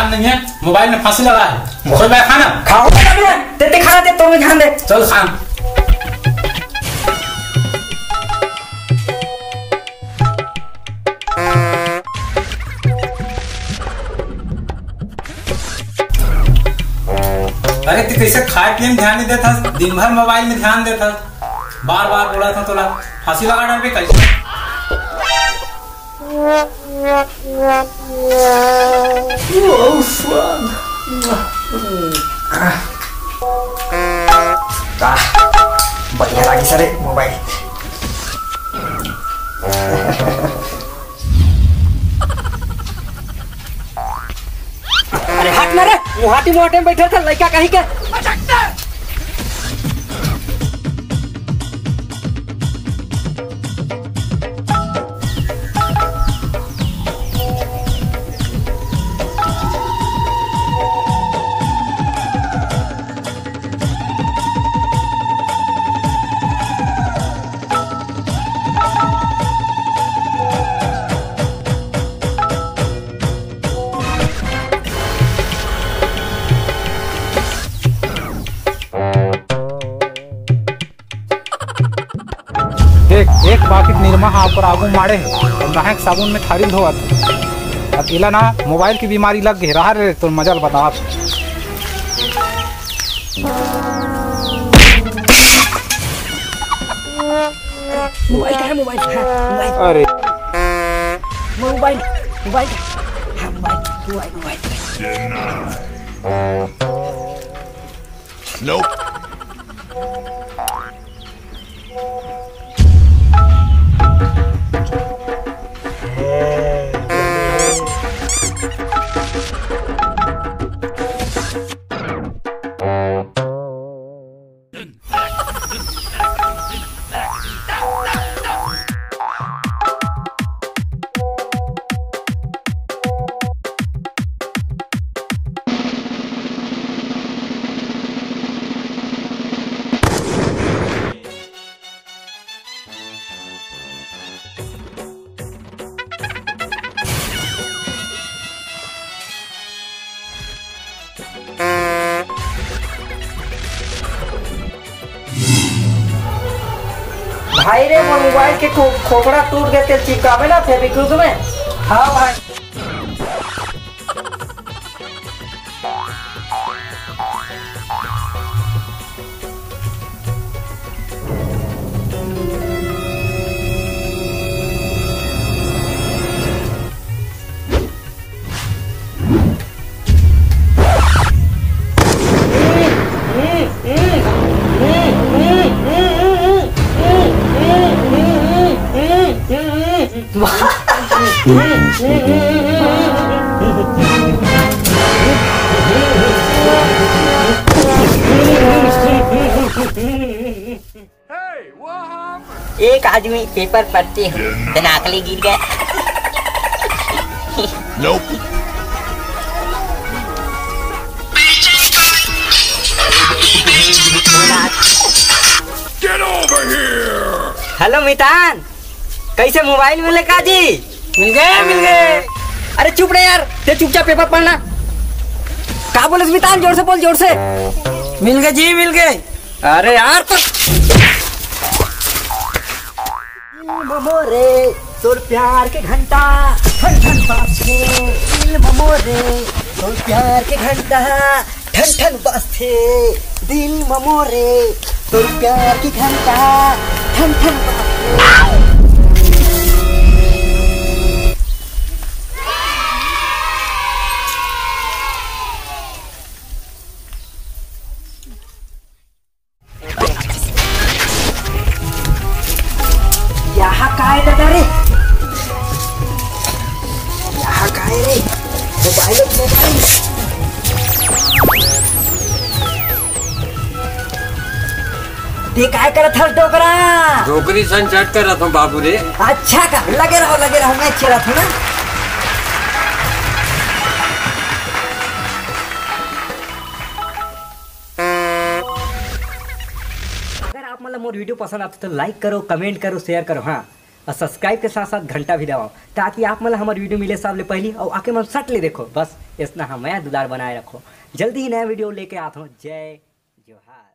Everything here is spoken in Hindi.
नहीं है, मोबाइल में फांसी लगा है। कोई बात खाना खाओ देते खाना दे तो ध्यान दे। चल खान। अरे तू कैसे खाए पिए में ध्यान नहीं देता, दिन भर मोबाइल में ध्यान देता, बार बार बोला था तोला फांसी लगा डाल पे कैसे। बढ़िया लगी सर मोबाइल। अरे हट ना रे, मुहाटी मोटे में बैठा था लड़का कहीं के। एक बाकिट निरमा आप आगू मारे और नहाक साबुन में थारी धोत अकेला ना मोबाइल की बीमारी लग गई रहा रे तो मजा बता। मोबाइल का है, मोबाइल का है, मोबाइल। अरे मोबाइल मोबाइल हाँ मोबाइल मोबाइल। Nope. भाई रे मोबाइल के खोपड़ा टूट गए, तेल चिपकावे ना फेविक्विक में। हाँ भाई। एक आदमी पेपर पढ़ते हो नाकली गिर गया। Nope. Get over here. Hello मितान, कैसे मोबाइल मिले काजी? मिल गए। अरे चुप रहे यार, ते चुपचाप पेपर पढ़ना। क्या बोले मितान, जोर से बोल, जोर से। मिल गए जी, मिल गए। अरे यार तो ममोरे तोर प्यार के घंटा ठन ठन बाजथे, दिल ममोरे तोर प्यार के घंटा ठन ठन बाजथे, दिल ममोरे तोर प्यार की घंटा ठन ठन बाजथे। यहाँ काय दादा रे, यहाँ काय रे, मोबाइल मोबाइल। ये काय करत हस डोकरा? डोकरी सन चट कर रहा हूँ बाबू रे। अच्छा का लगे रहो मैं चलत हूँ ना। अगर आप मतलब मोर वीडियो पसंद आता तो लाइक करो, कमेंट करो, शेयर करो, हाँ, और सब्सक्राइब के साथ साथ घंटा भी दबाओ ताकि आप मतलब हमारी वीडियो मिले सबले पहली और आके मन सट ले देखो। बस इतना हम मैं दुलार बनाए रखो। जल्दी ही नया वीडियो लेके आता हूँ। जय जोहार।